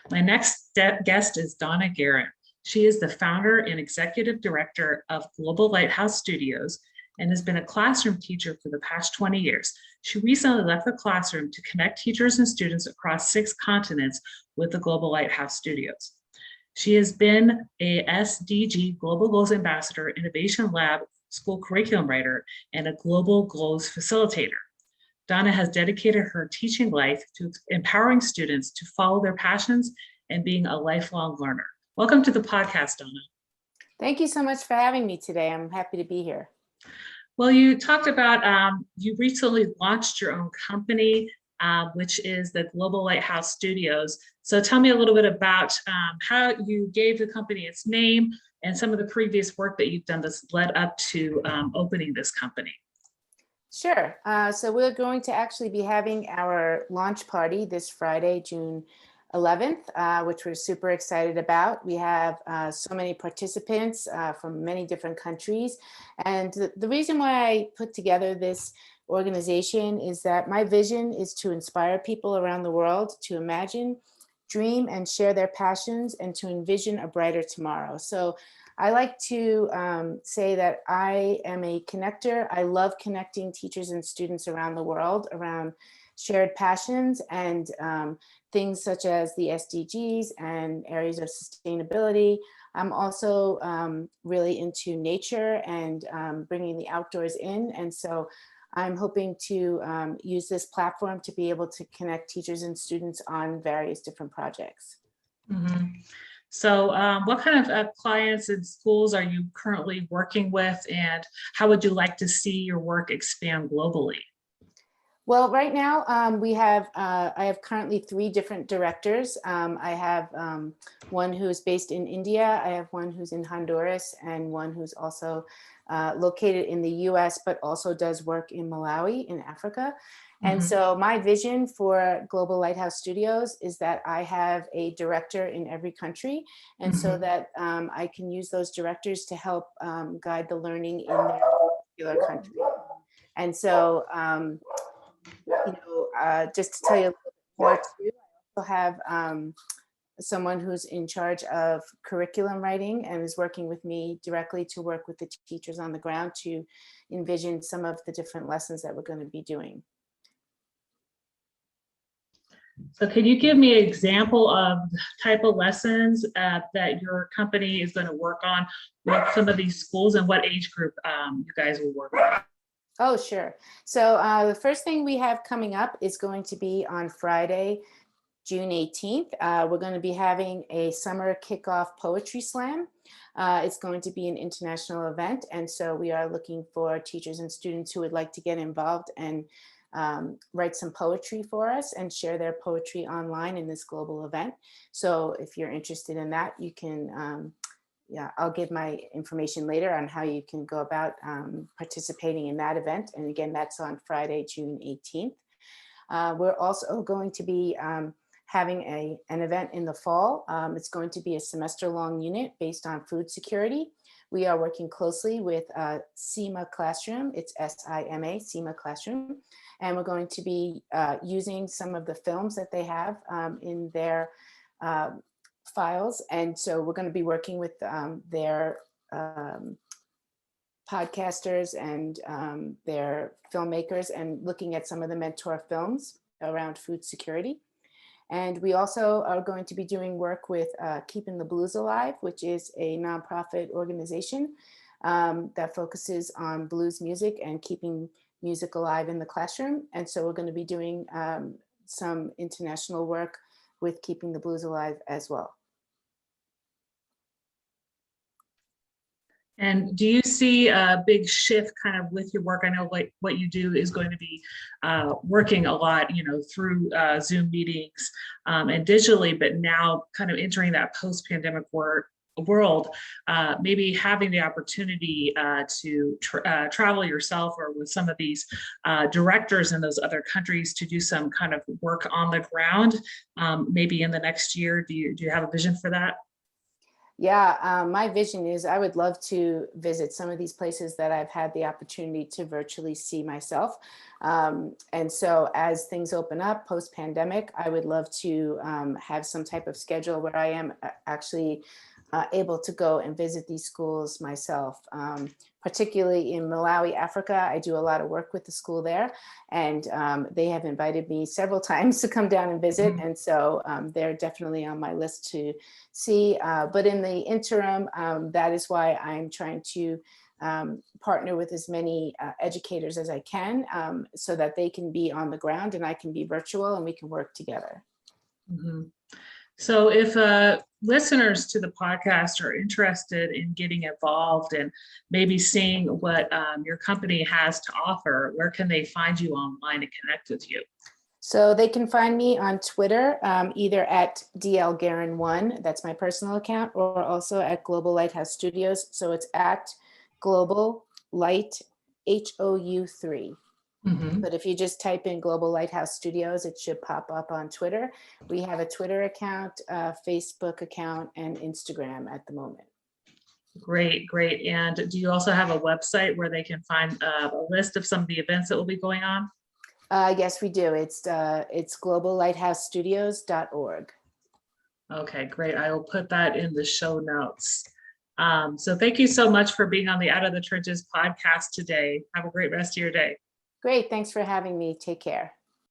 My next guest is Donna Guerin. She is the founder and executive director of Global Lighthouse Studios and has been a classroom teacher for the past 20 years. She recently left the classroom to connect teachers and students across 6 continents with the Global Lighthouse Studios. She has been a SDG Global Goals Ambassador, Innovation Lab School Curriculum Writer, and a Global Goals Facilitator. Donna has dedicated her teaching life to empowering students to follow their passions and being a lifelong learner. Welcome to the podcast, Donna. Thank you so much for having me today. I'm happy to be here. Well, you talked about, you recently launched your own company, which is the Global Lighthouse Studios. So tell me a little bit about how you gave the company its name and some of the previous work that you've done that's led up to opening this company. Sure. So we're going to actually be having our launch party this Friday, June 11th, which we're super excited about. We have so many participants from many different countries. And the reason why I put together this organization is that my vision is to inspire people around the world to imagine, dream, and share their passions and to envision a brighter tomorrow. So I like to say that I am a connector. I love connecting teachers and students around the world around shared passions and things such as the SDGs and areas of sustainability. I'm also really into nature and bringing the outdoors in. And so I'm hoping to use this platform to be able to connect teachers and students on various different projects. Mm-hmm. So what kind of clients and schools are you currently working with, and how would you like to see your work expand globally? Well, right now I have currently 3 different directors. I have one who's based in India, I have one who's in Honduras, and one who's also located in the US, but also does work in Malawi in Africa. And so my vision for Global Lighthouse Studios is that I have a director in every country, and so that I can use those directors to help guide the learning in their particular country. And so, just to tell you a little bit more too, I also have someone who's in charge of curriculum writing and is working with me directly to work with the teachers on the ground to envision some of the different lessons that we're going to be doing. So can you give me an example of the type of lessons that your company is going to work on with some of these schools, and what age group you guys will work on? Oh, sure. So the first thing we have coming up is going to be on Friday, June 18th. We're going to be having a summer kickoff poetry slam. It's going to be an international event. And so we are looking for teachers and students who would like to get involved and write some poetry for us and share their poetry online in this global event. So if you're interested in that, you can, I'll give my information later on how you can go about participating in that event. And again, that's on Friday, June 18th. We're also going to be having an event in the fall. It's going to be a semester-long unit based on food security. We are working closely with SIMA Classroom. It's SIMA, SIMA Classroom. And we're going to be using some of the films that they have in their files. And so we're going to be working with their podcasters and their filmmakers and looking at some of the mentor films around food security. And we also are going to be doing work with Keeping the Blues Alive, which is a nonprofit organization that focuses on blues music and keeping music alive in the classroom. And so we're going to be doing some international work with Keeping the Blues Alive as well. And do you see a big shift kind of with your work? I know like what you do is going to be working a lot, through Zoom meetings and digitally, but now kind of entering that post-pandemic world, maybe having the opportunity to travel yourself or with some of these directors in those other countries to do some kind of work on the ground, maybe in the next year. Do you have a vision for that? Yeah, my vision is I would love to visit some of these places that I've had the opportunity to virtually see myself. And so as things open up post-pandemic, I would love to have some type of schedule where I am actually able to go and visit these schools myself. Particularly in Malawi, Africa, I do a lot of work with the school there, and they have invited me several times to come down and visit. Mhm. And so they're definitely on my list to see. But in the interim, that is why I'm trying to partner with as many educators as I can, so that they can be on the ground and I can be virtual and we can work together. Mhm. So if listeners to the podcast are interested in getting involved and maybe seeing what your company has to offer, where can they find you online and connect with you? So they can find me on Twitter, either at DL Guerin1, that's my personal account, or also at Global Lighthouse Studios. So it's at Global Light HOU3. Mhm. But if you just type in Global Lighthouse Studios, it should pop up on Twitter. We have a Twitter account, Facebook account, and Instagram at the moment. Great, great. And do you also have a website where they can find a list of some of the events that will be going on? Yes, we do. It's globallighthousestudios.org. Okay, great. I will put that in the show notes. So thank you so much for being on the Out of the Trenches podcast today. Have a great rest of your day. Great. Thanks for having me. Take care.